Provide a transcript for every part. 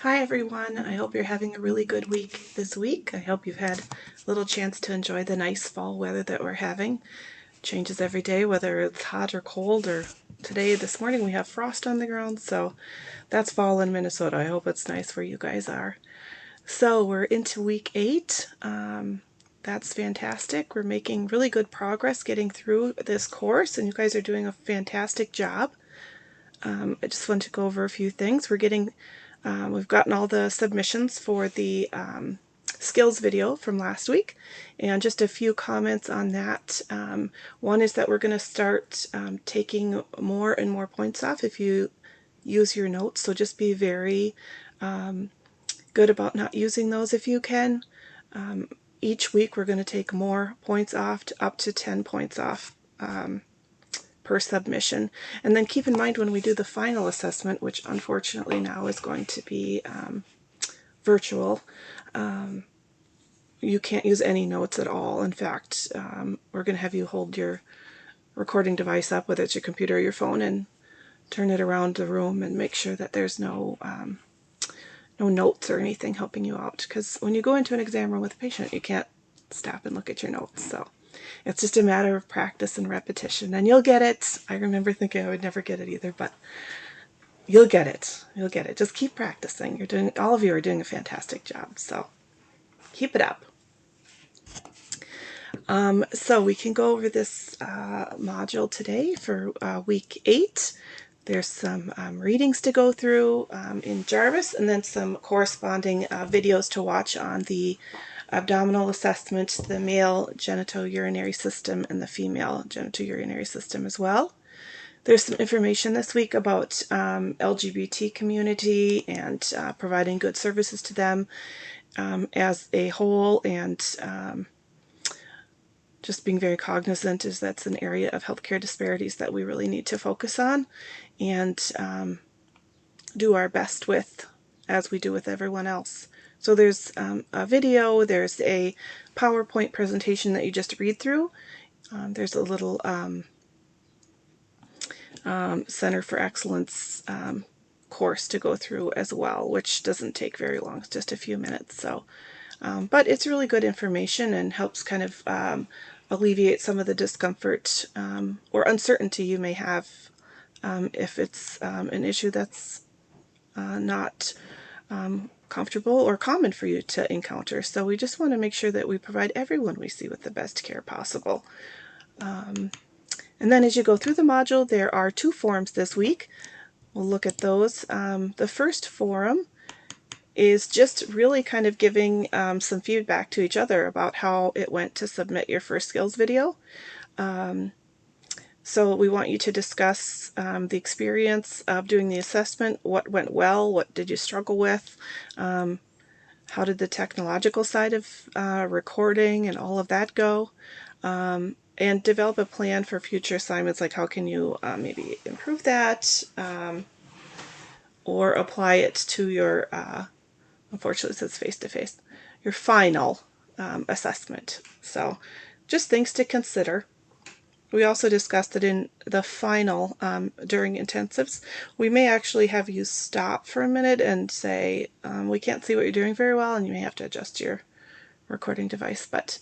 Hi everyone, I hope you're having a really good week this week. I hope you've had a little chance to enjoy the nice fall weather that we're having. Changes every day, whether it's hot or cold, or this morning we have frost on the ground, so that's fall in Minnesota. I hope it's nice where you guys are. So we're into week 8. That's fantastic. We're making really good progress getting through this course, and you guys are doing a fantastic job. I just want to go over a few things. We've gotten all the submissions for the skills video from last week, and just a few comments on that. One is that we're going to start taking more and more points off if you use your notes, so just be very good about not using those if you can. Each week we're going to take more points off, up to 10 points off per submission. And then keep in mind when we do the final assessment, which unfortunately now is going to be virtual, you can't use any notes at all. In fact, we're going to have you hold your recording device up, whether it's your computer or your phone, and turn it around the room and make sure that there's no notes or anything helping you out. Because when you go into an exam room with a patient, you can't stop and look at your notes. So it's just a matter of practice and repetition, and you'll get it. I remember thinking I would never get it either, but you'll get it. You'll get it. Just keep practicing. All of you are doing a fantastic job, so keep it up. So we can go over this module today for week 8. There's some readings to go through in Jarvis, and then some corresponding videos to watch on the abdominal assessment, the male genitourinary system, and the female genitourinary system as well. There's some information this week about LGBT community and providing good services to them as a whole, and just being very cognizant is that's an area of healthcare disparities that we really need to focus on and do our best with, as we do with everyone else. So there's a video, there's a PowerPoint presentation that you just read through. There's a little Center for Excellence course to go through as well, which doesn't take very long, it's just a few minutes. So, but it's really good information and helps kind of alleviate some of the discomfort or uncertainty you may have if it's an issue that's not comfortable or common for you to encounter. So we just want to make sure that we provide everyone we see with the best care possible. And then as you go through the module, there are 2 forums this week. We'll look at those. The first forum is just really kind of giving some feedback to each other about how it went to submit your first skills video. So we want you to discuss the experience of doing the assessment, what went well, what did you struggle with, how did the technological side of recording and all of that go, and develop a plan for future assignments, like how can you maybe improve that or apply it to your, unfortunately it says face-to-face, your final assessment. So just things to consider. We also discussed that in the final, during intensives, we may actually have you stop for a minute and say, we can't see what you're doing very well, and you may have to adjust your recording device, but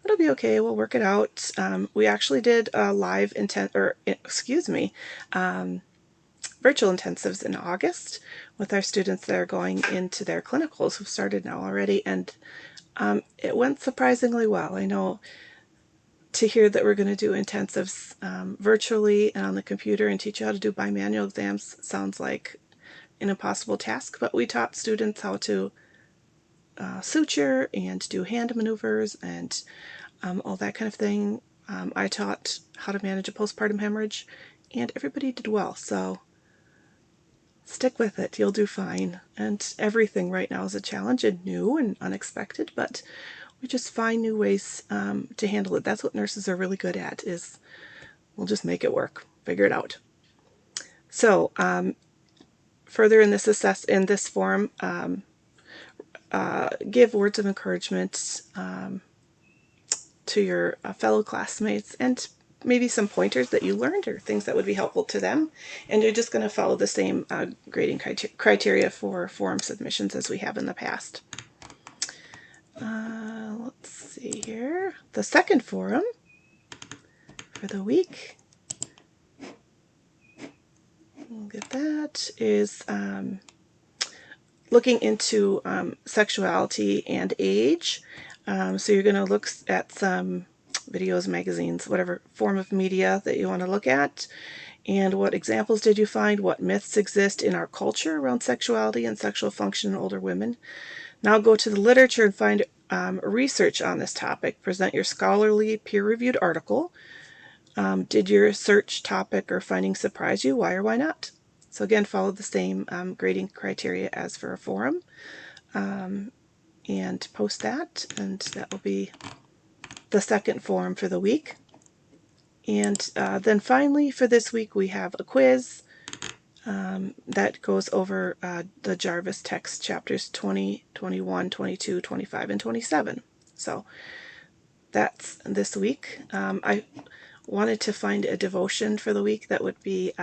it'll be okay. We'll work it out. We actually did live virtual intensives in August with our students that are going into their clinicals, who've started now already, and it went surprisingly well. I know to hear that we're going to do intensives virtually and on the computer and teach you how to do bimanual exams sounds like an impossible task, but we taught students how to suture and do hand maneuvers and all that kind of thing. I taught how to manage a postpartum hemorrhage, and everybody did well, so stick with it. You'll do fine. And everything right now is a challenge and new and unexpected, but we just find new ways to handle it. That's what nurses are really good at, is we'll just make it work, figure it out. So further in this forum, give words of encouragement to your fellow classmates, and maybe some pointers that you learned or things that would be helpful to them. And you're just going to follow the same grading criteria for forum submissions as we have in the past. Let's see here. The second forum for the week, look at that, is looking into sexuality and age. So you're going to look at some videos, magazines, whatever form of media that you want to look at. And what examples did you find? What myths exist in our culture around sexuality and sexual function in older women? Now go to the literature and find research on this topic. Present your scholarly, peer-reviewed article. Did your search topic or finding surprise you? Why or why not? So again, follow the same grading criteria as for a forum. And post that, and that will be the second forum for the week. And then finally for this week we have a quiz that goes over the Jarvis text chapters 20, 21, 22, 25, and 27. So that's this week. I wanted to find a devotion for the week that would be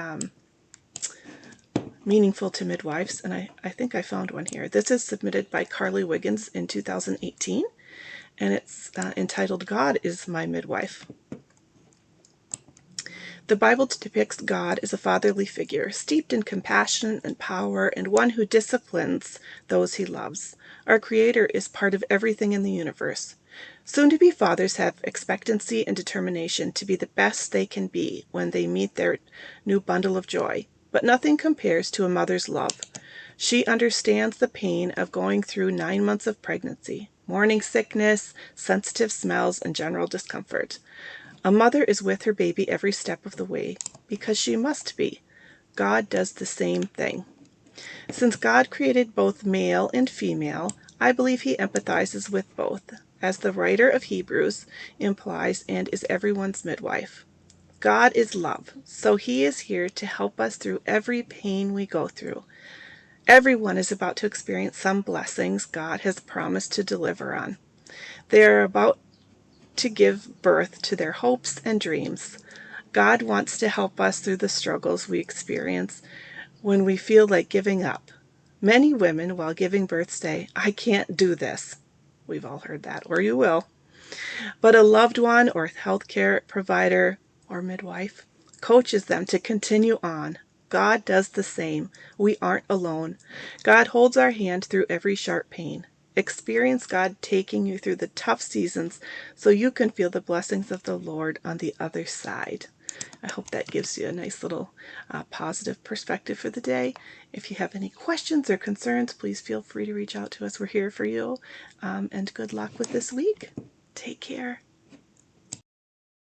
meaningful to midwives, and I think I found one here. This is submitted by Carly Wiggins in 2018, and it's entitled God is My Midwife. The Bible depicts God as a fatherly figure, steeped in compassion and power, and one who disciplines those he loves. Our Creator is part of everything in the universe. Soon-to-be fathers have expectancy and determination to be the best they can be when they meet their new bundle of joy. But nothing compares to a mother's love. She understands the pain of going through 9 months of pregnancy, morning sickness, sensitive smells, and general discomfort. A mother is with her baby every step of the way because she must be. God does the same thing. Since God created both male and female, I believe he empathizes with both, as the writer of Hebrews implies, and is everyone's midwife. God is love, so he is here to help us through every pain we go through. Everyone is about to experience some blessings God has promised to deliver on. They are about to give birth to their hopes and dreams. God wants to help us through the struggles we experience when we feel like giving up. Many women, while giving birth, say, I can't do this. We've all heard that, or you will. But a loved one or healthcare provider or midwife coaches them to continue on. God does the same. We aren't alone. God holds our hand through every sharp pain. Experience God taking you through the tough seasons so you can feel the blessings of the Lord on the other side. I hope that gives you a nice little positive perspective for the day. If you have any questions or concerns, please feel free to reach out to us. We're here for you. And good luck with this week. Take care.